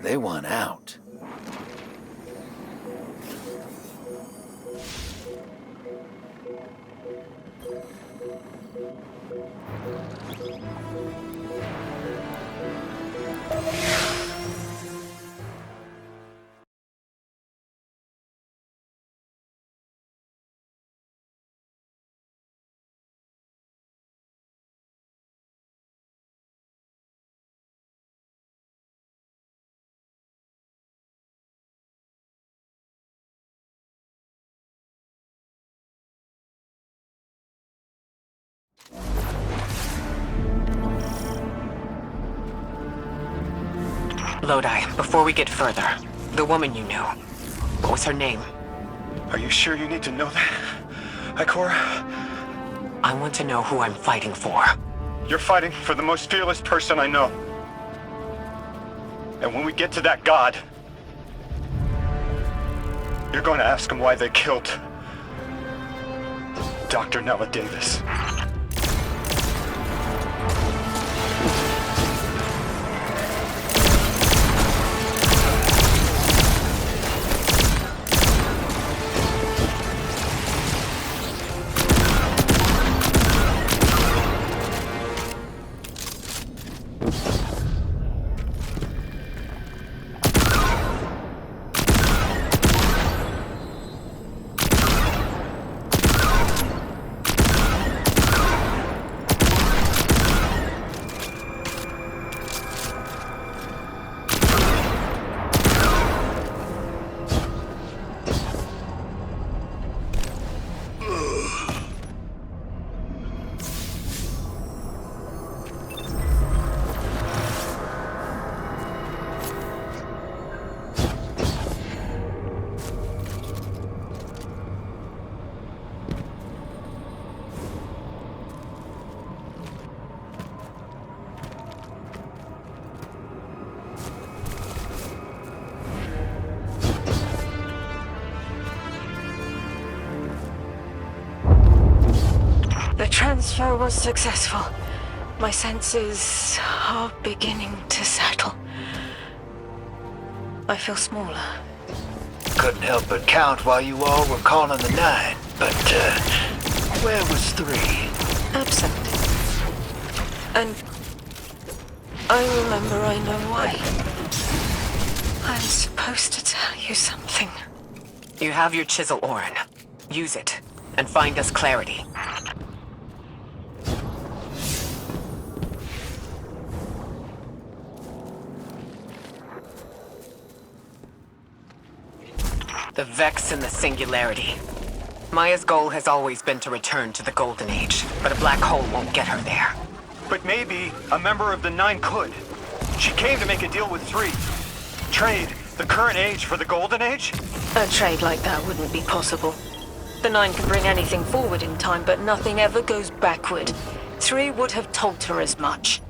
They want out. Lodi, before we get further, the woman you knew, what was her name? Are you sure you need to know that, Ikora? I want to know who I'm fighting for. You're fighting for the most fearless person I know. And when we get to that god, you're going to ask him why they killed Dr. Nella Davis. The transfer was successful. My senses are beginning to settle. I feel smaller. Couldn't help but count while you all were calling the 9. But, where was 3? Absent. And I remember I know why. I'm supposed to tell you something. You have your chisel, Orin. Use it, and find us clarity. The Vex and the Singularity. Maya's goal has always been to return to the Golden Age, but a black hole won't get her there. But maybe a member of the 9 could. She came to make a deal with 3. Trade the current age for the Golden Age? A trade like that wouldn't be possible. The 9 can bring anything forward in time, but nothing ever goes backward. 3 would have told her as much.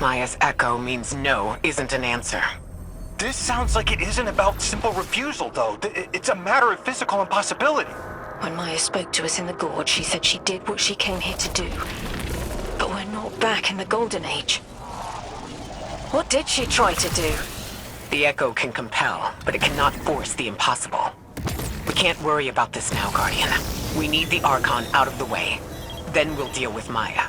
Maya's echo means no isn't an answer. This sounds like it isn't about simple refusal, though. It's a matter of physical impossibility. When Maya spoke to us in the Gorge, she said she did what she came here to do. But we're not back in the Golden Age. What did she try to do? The echo can compel, but it cannot force the impossible. We can't worry about this now, Guardian. We need the Archon out of the way. Then we'll deal with Maya.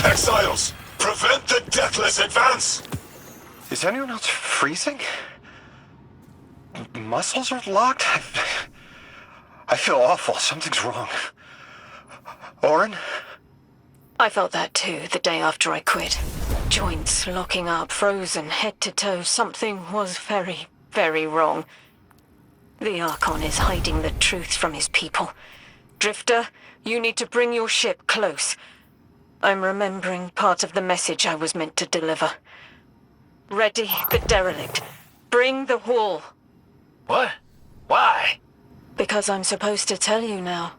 Exiles, prevent the Deathless advance! Is anyone else freezing? Muscles are locked? I feel awful. Something's wrong. Orin? I felt that too, the day after I quit. Joints locking up, frozen, head to toe. Something was very, very wrong. The Archon is hiding the truth from his people. Drifter, you need to bring your ship close. I'm remembering part of the message I was meant to deliver. Ready the derelict. Bring the wall. What? Why? Because I'm supposed to tell you now.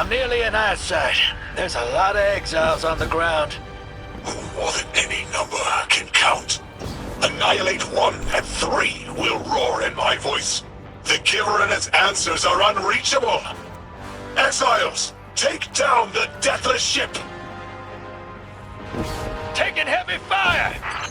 I'm nearly in eyesight. There's a lot of exiles on the ground. More than any number can count. Annihilate 1 and 3 will roar in my voice. The Giver and its answers are unreachable. Exiles, take down the Deathless ship! Taking heavy fire!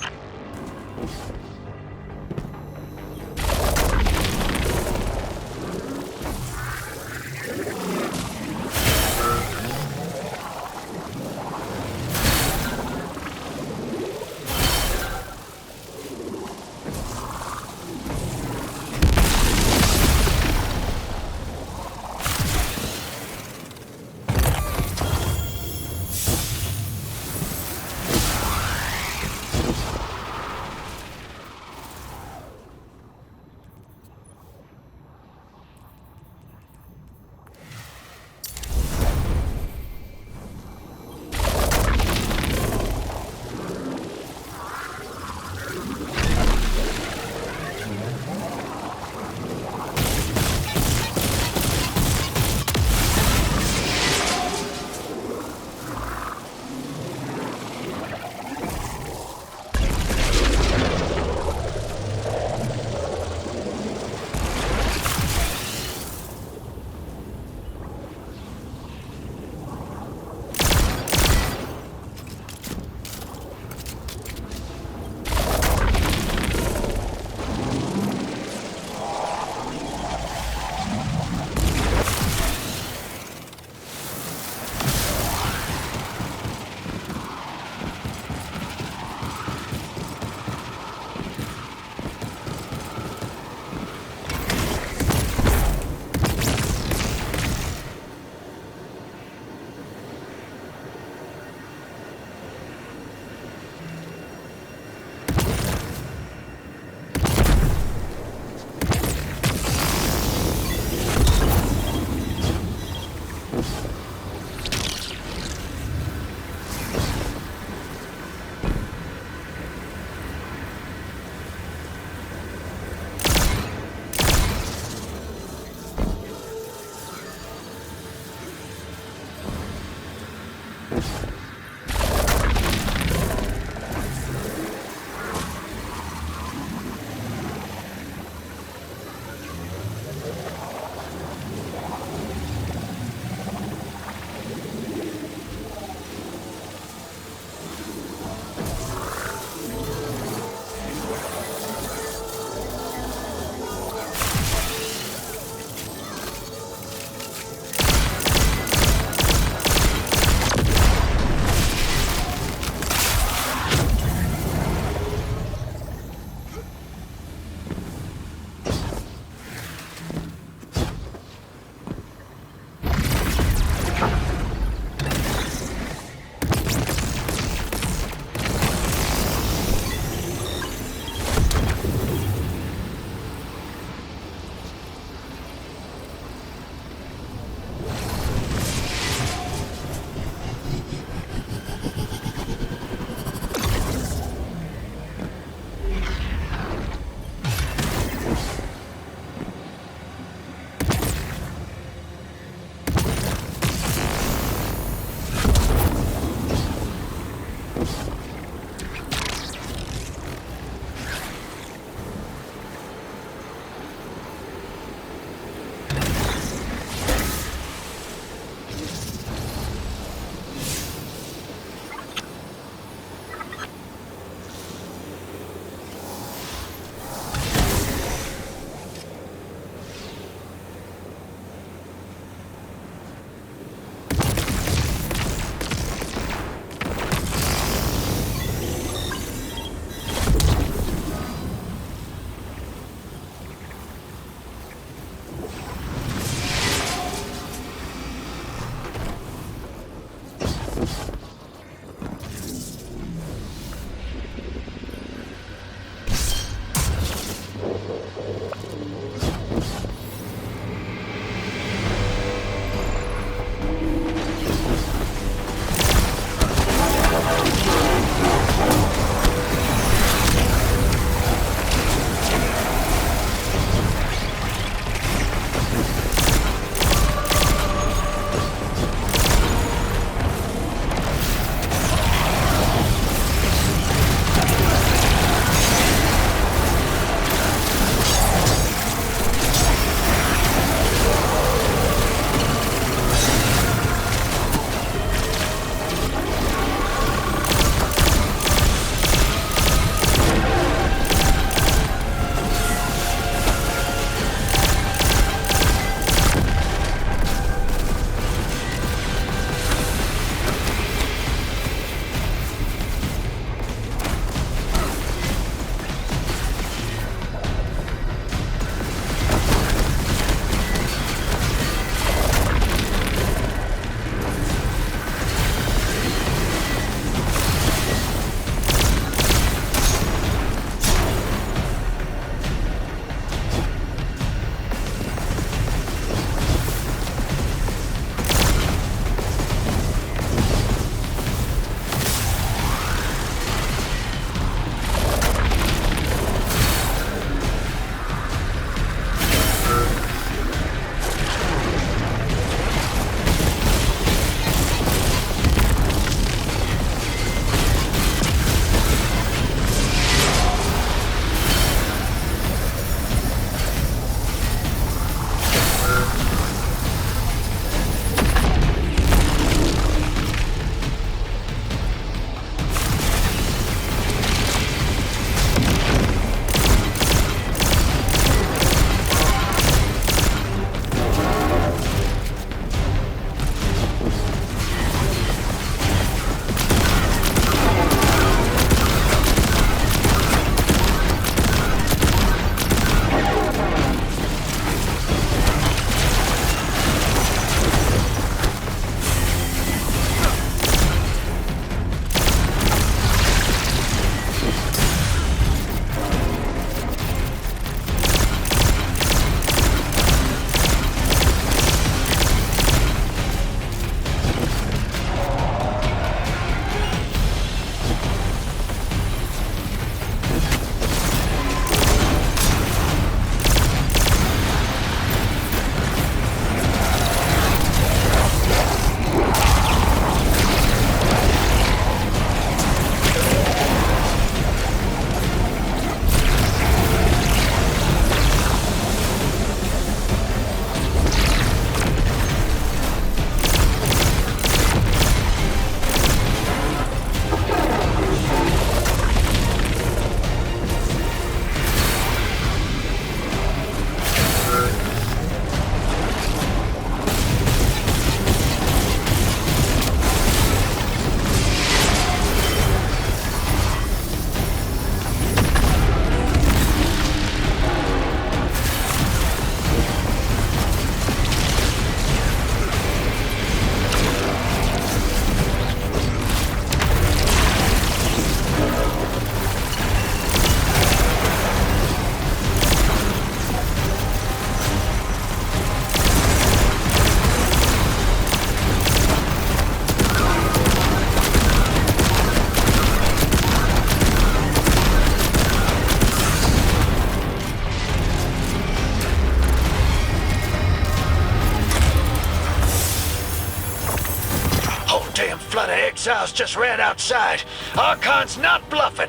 Damn flood of exiles just ran outside. Archon's not bluffing.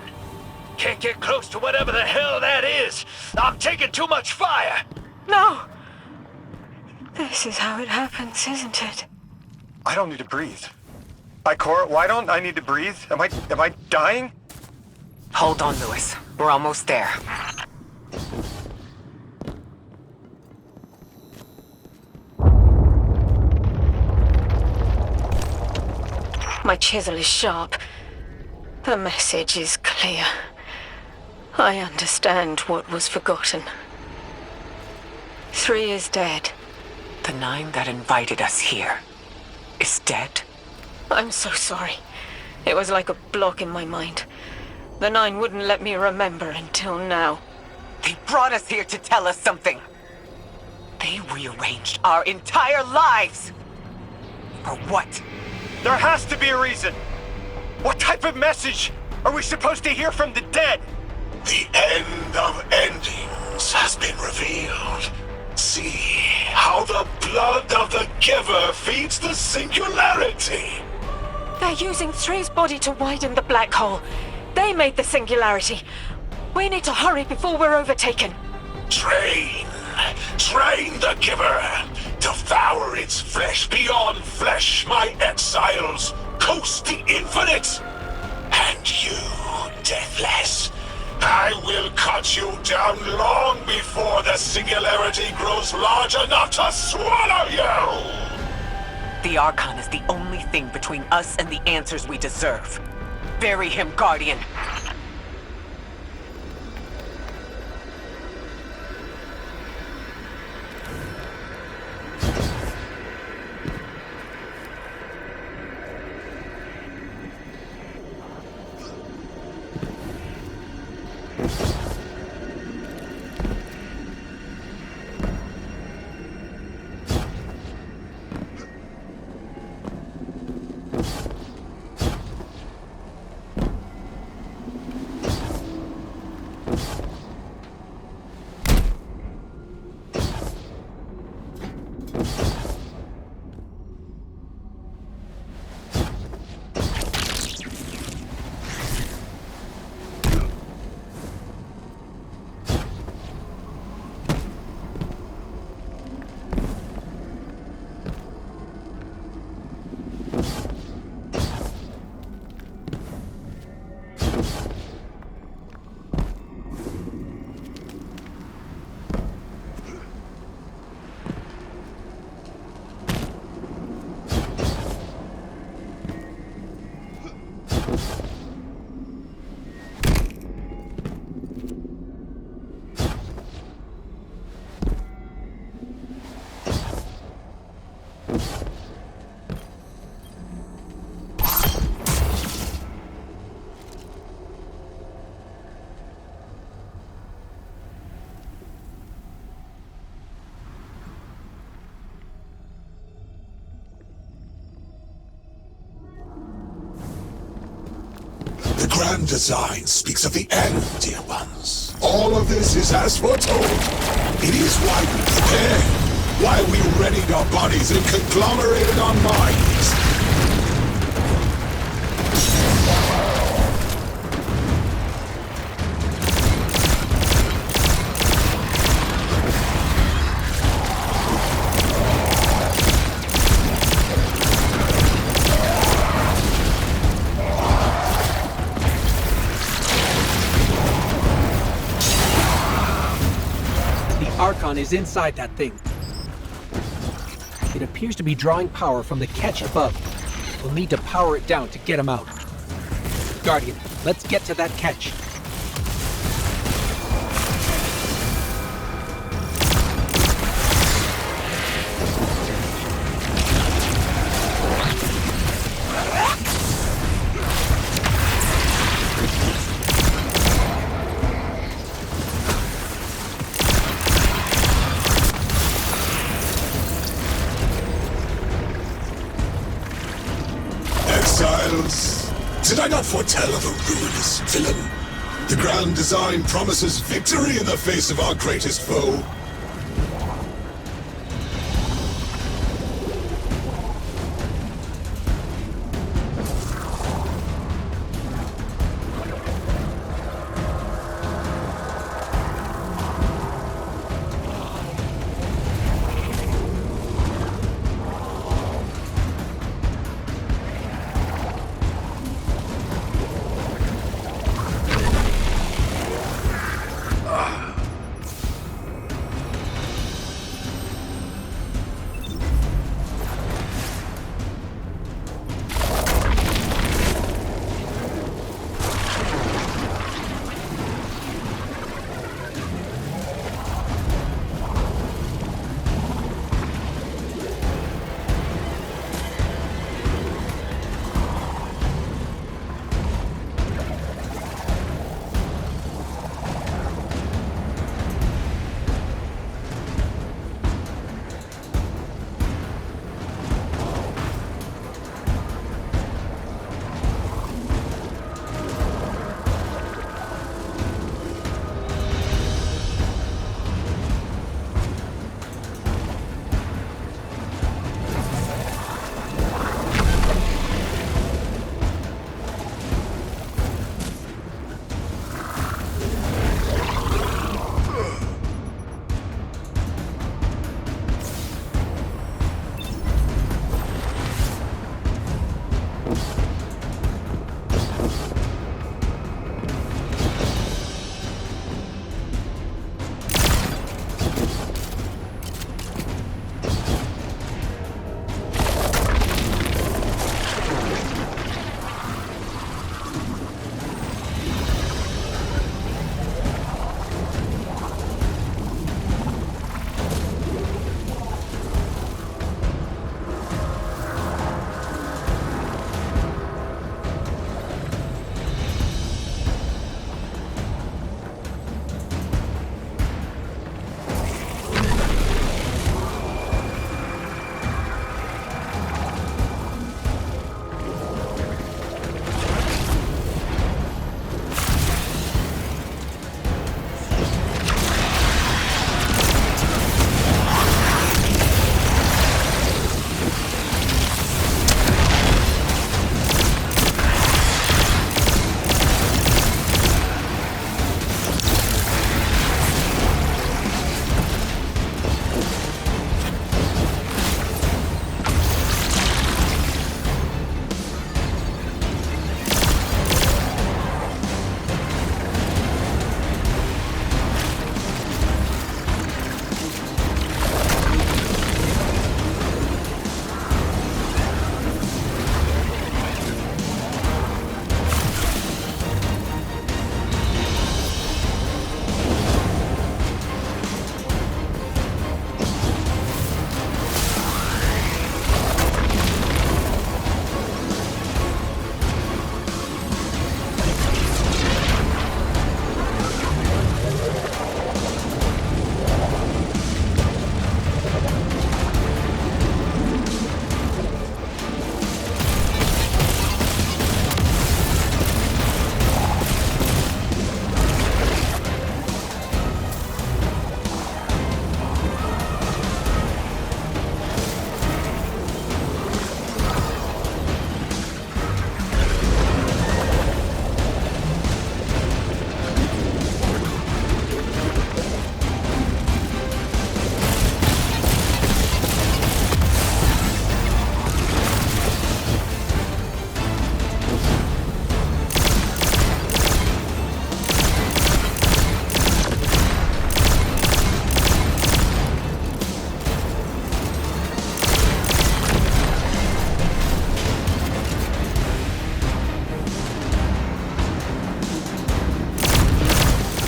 Can't get close to whatever the hell that is. I'm taking too much fire. No! This is how it happens, isn't it? I don't need to breathe. Ikora, why don't I need to breathe? Am I dying? Hold on, Lewis. We're almost there. My chisel is sharp. The message is clear. I understand what was forgotten. 3 is dead. The 9 that invited us here is dead? I'm so sorry. It was like a block in my mind. The 9 wouldn't let me remember until now. They brought us here to tell us something. They rearranged our entire lives. For what? There has to be a reason. What type of message are we supposed to hear from the dead? The end of endings has been revealed. See how the blood of the giver feeds the singularity. They're using 3's body to widen the black hole. They made the singularity. We need to hurry before we're overtaken. Train the giver. Devour its flesh beyond flesh, my exiles. Coast the infinite. And you, Deathless, I will cut you down long before the singularity grows large enough to swallow you! The Archon is the only thing between us and the answers we deserve. Bury him, Guardian. The grand design speaks of the end, dear ones. All of this is as foretold. It is why we prepared, why we readied our bodies and conglomerated our minds. Archon is inside that thing. It appears to be drawing power from the catch above. We'll need to power it down to get him out. Guardian, let's get to that catch. Did I not foretell of a ruinous villain? The grand design promises victory in the face of our greatest foe.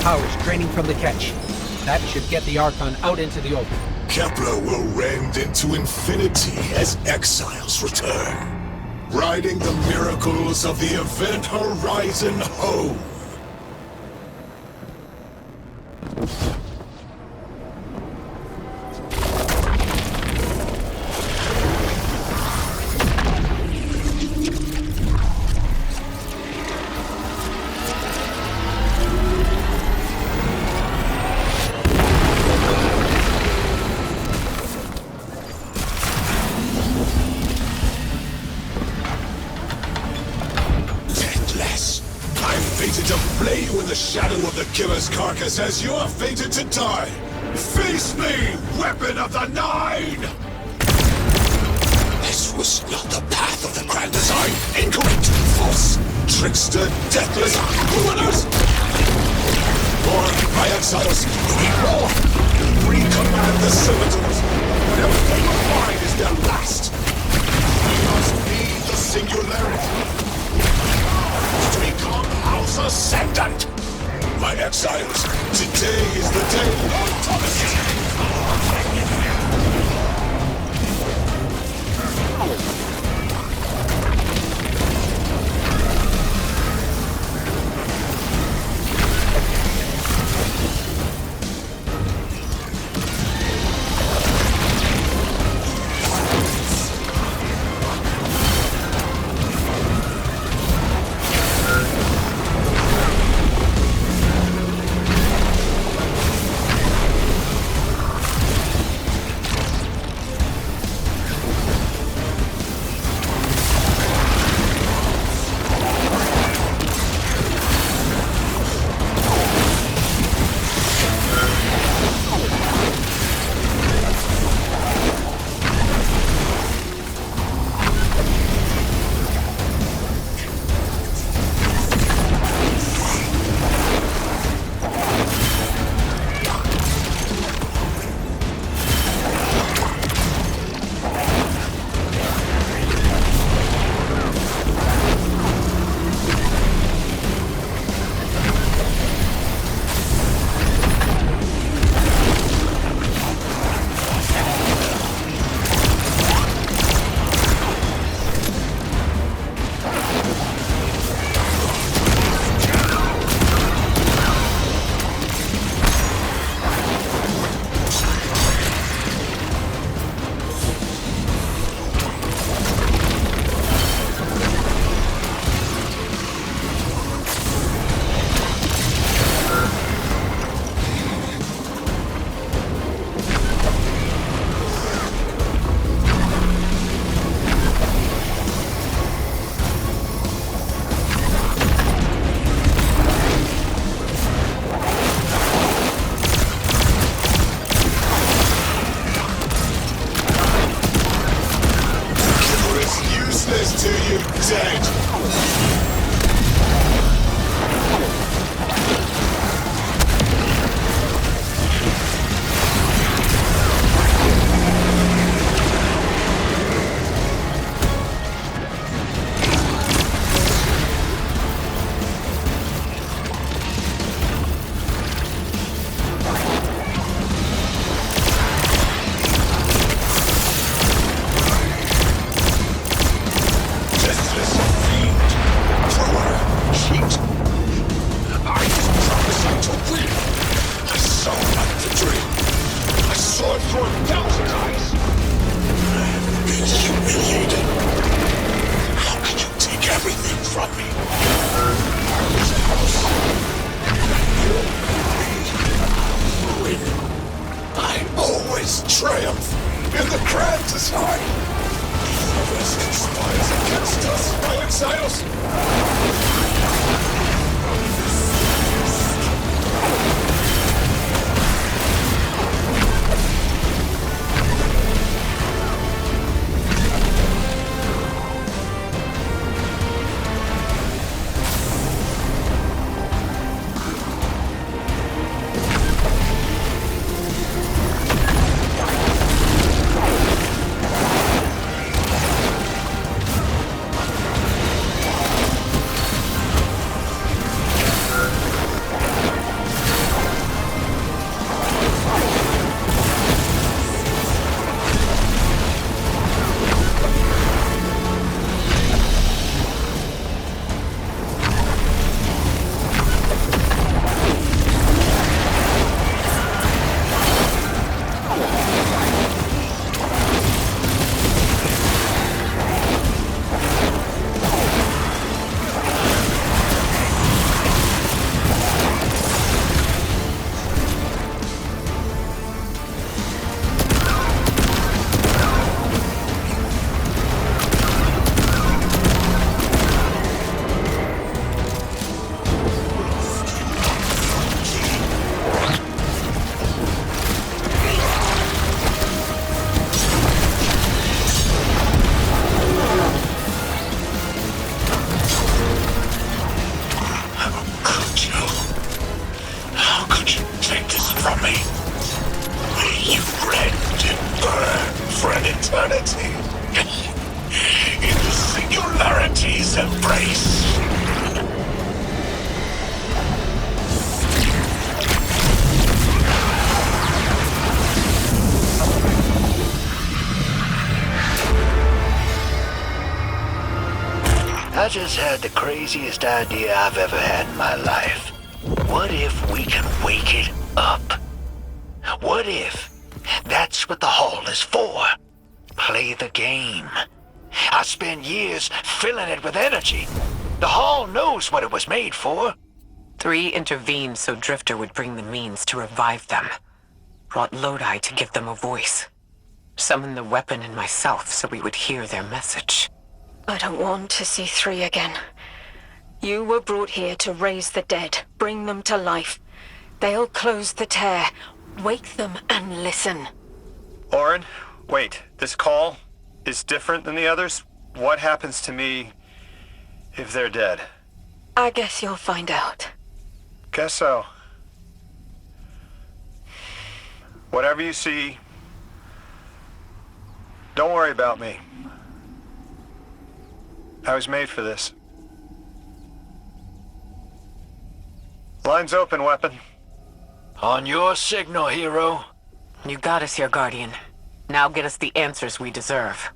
Power's draining from the catch. That should get the Archon out into the open. Kepler will rend into infinity as exiles return, riding the miracles of the Event Horizon home. Fated to flay you in the shadow of the killer's carcass as you are fated to die. Face me, weapon of the Nine! This was not the path of the Grand Design. Incorrect, false, trickster, deathless, ruiners! Or, my exiles, we roar! Recommand the servitors! Whatever they will find is their last! We must be the singularity! To become House Ascendant! My exiles, today is the day of Thomas! useless to you, dead! Deathless fiend, thrower, cheat. I was promising to win. I saw my victory. I saw it through 1,000 eyes. I have been humiliated. How could you take everything from me? I was a house. Ruin. I always triumph in the grand design. Universe conspires against us, my exiles! How could you take this from me? You rend and burn for an eternity. In the singularity's embrace. I just had the craziest idea I've ever had in my life. What if we can wake it up? What if that's what the Hall is for? Play the game. I spent years filling it with energy. The Hall knows what it was made for. 3 intervened so Drifter would bring the means to revive them. Brought Lodi to give them a voice. Summoned the weapon in myself so we would hear their message. I don't want to see 3 again. You were brought here to raise the dead, bring them to life. They'll close the tear. Wake them and listen. Orin, wait. This call is different than the others? What happens to me if they're dead? I guess you'll find out. Guess so. Whatever you see, don't worry about me. I was made for this. Line's open, weapon. On your signal, hero. You got us here, Guardian. Now get us the answers we deserve.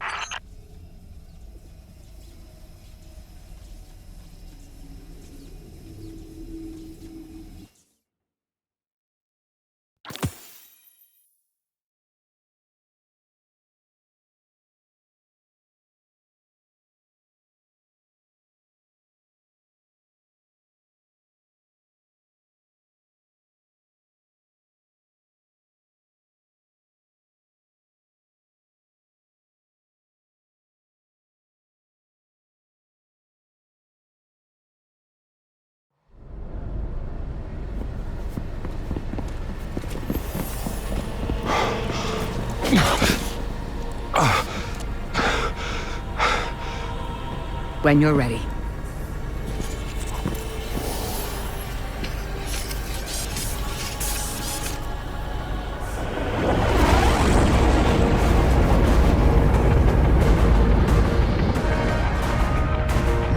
When you're ready.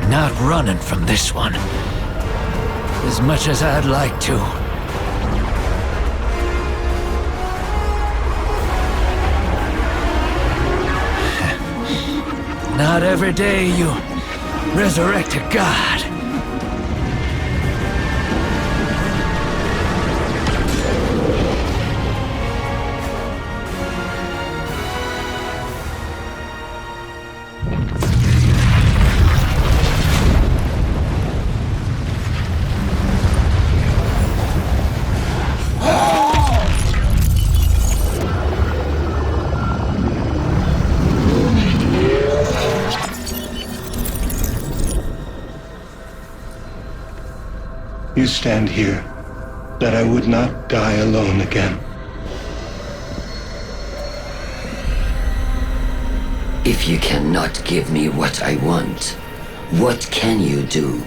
Not running from this one. As much as I'd like to. Not every day you resurrect a god. You stand here, that I would not die alone again. If you cannot give me what I want, what can you do?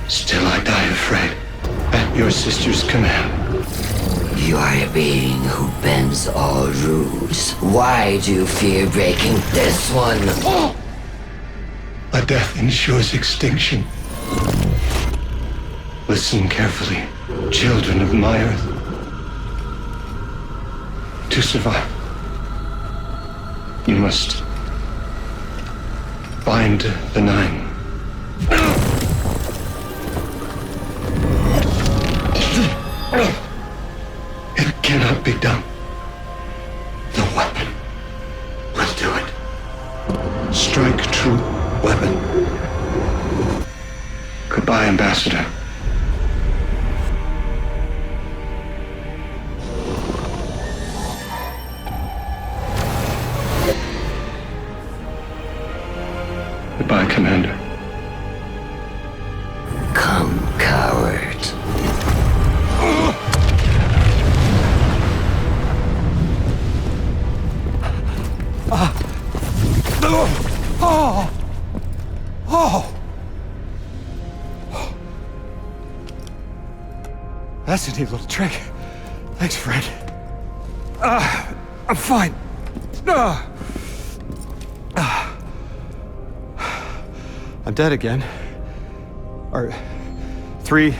Still I die afraid, at your sister's command. You are a being who bends all rules. Why do you fear breaking this one? A death ensures extinction. Listen carefully, children of my earth. To survive, you must bind the Nine. It cannot be done. The weapon will do it. Strike true weapon. Goodbye, Ambassador. Goodbye, Commander. Come, coward. That's a neat little trick. Thanks, Fred. I'm fine. I'm dead again. Or 3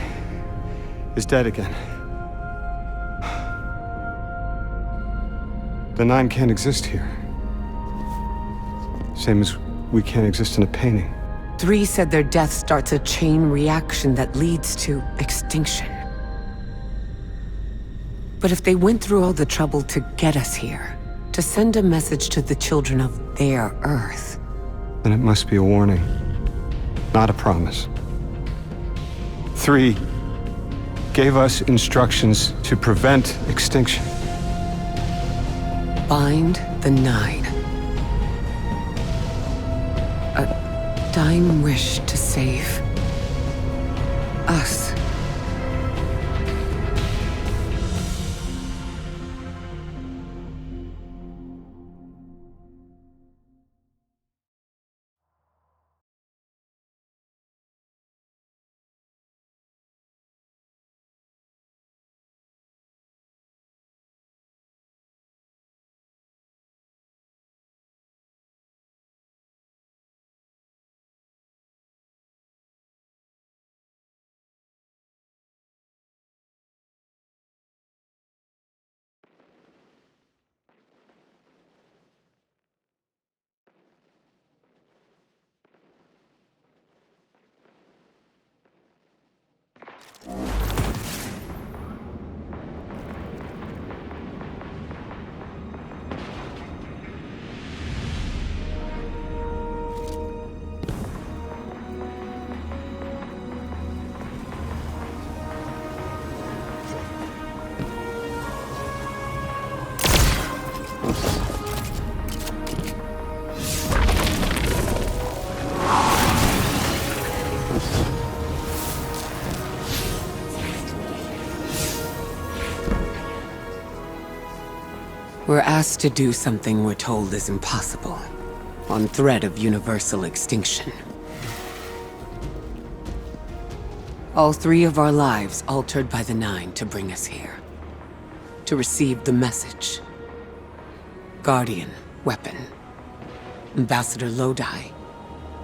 is dead again. The 9 can't exist here. Same as we can't exist in a painting. 3 said their death starts a chain reaction that leads to extinction. But if they went through all the trouble to get us here, to send a message to the children of their Earth, Then it must be a warning, not a promise. 3 gave us instructions to prevent extinction. bind the 9. A dying wish to save us. We're asked to do something we're told is impossible. on threat of universal extinction. All 3 of our lives altered by the Nine to bring us here. To receive the message. Guardian, Weapon, Ambassador Lodi,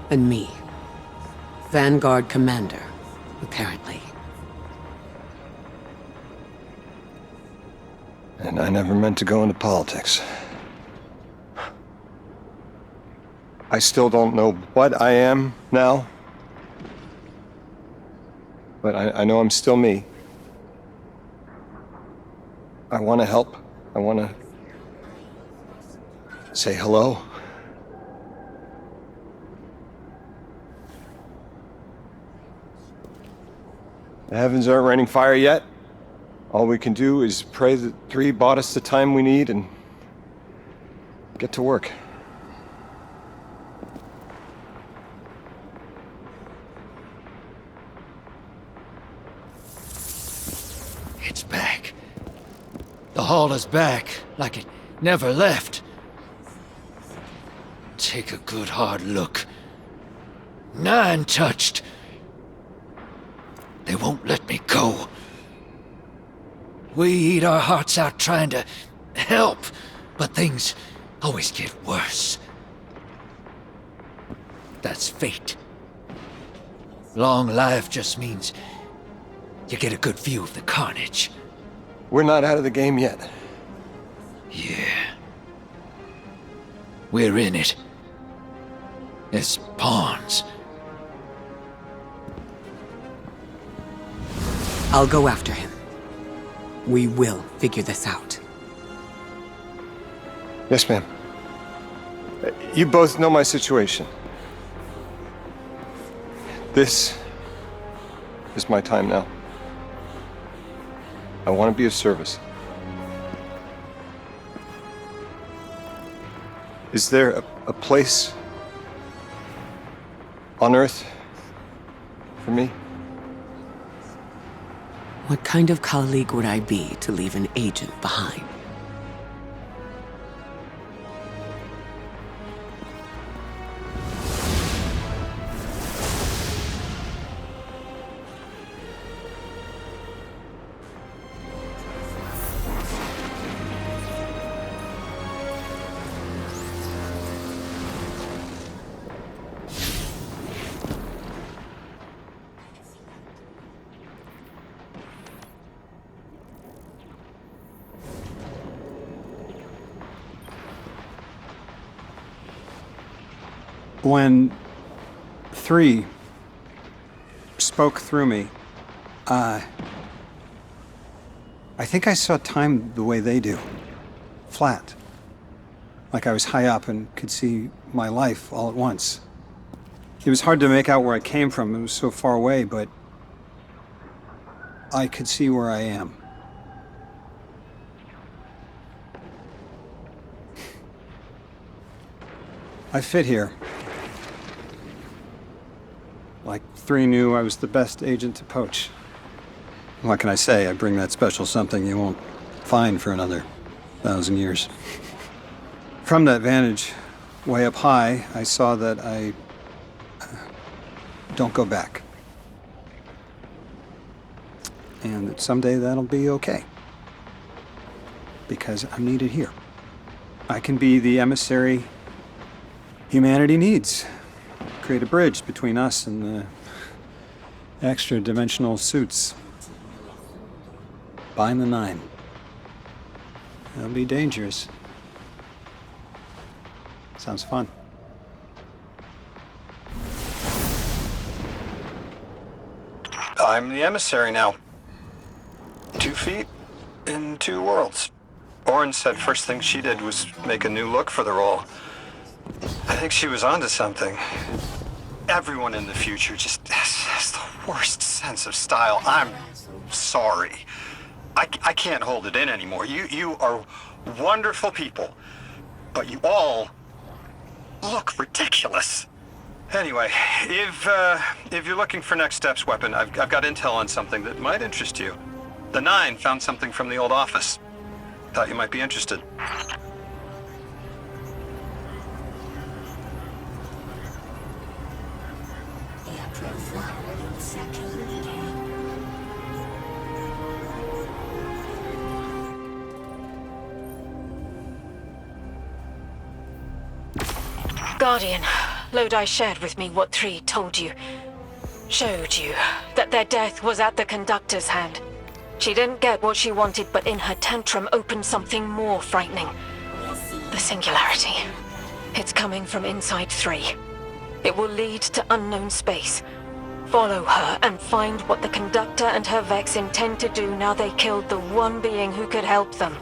and me. Vanguard Commander, apparently. And I never meant to go into politics. I still don't know what I am now. But I know I'm still me. I want to help. I want to say hello. The heavens aren't raining fire yet. All we can do is pray that 3 bought us the time we need and get to work. It's back. The Hall is back, like it never left. Take a good hard look. 9 touched. They won't let me go. We eat our hearts out trying to help, but things always get worse. That's fate. Long life just means you get a good view of the carnage. We're not out of the game yet. Yeah. We're in it. As pawns. I'll go after him. We will figure this out. Yes, ma'am. You both know my situation. This is my time now. I want to be of service. Is there a place on Earth for me? What kind of colleague would I be to leave an agent behind? When 3 spoke through me, I think I saw time the way they do. Flat. Like I was high up and could see my life all at once. It was hard to make out where I came from. It was so far away, but I could see where I am. I fit here. Like 3 knew I was the best agent to poach. What can I say? I bring that special something you won't find for another 1,000 years. From that vantage, way up high, I saw that I don't go back. And that someday that'll be okay. Because I'm needed here. I can be the emissary humanity needs. Create a bridge between us and the extra-dimensional suits. Bind the 9. It'll be dangerous. Sounds fun. I'm the emissary now. 2 feet in 2 worlds. Orin said first thing she did was make a new look for the role. I think she was onto something. Everyone in the future just has the worst sense of style. I'm sorry. I can't hold it in anymore. You are wonderful people, but you all look ridiculous. Anyway, if you're looking for next steps, Weapon, I've got intel on something that might interest you. The 9 found something from the old office. Thought you might be interested. Guardian, Lodi shared with me what Three told you. Showed you that their death was at the Conductor's hand. She didn't get what she wanted, but in her tantrum opened something more frightening. The Singularity. It's coming from inside Three. It will lead to unknown space. Follow her and find what the Conductor and her Vex intend to do now they killed the one being who could help them.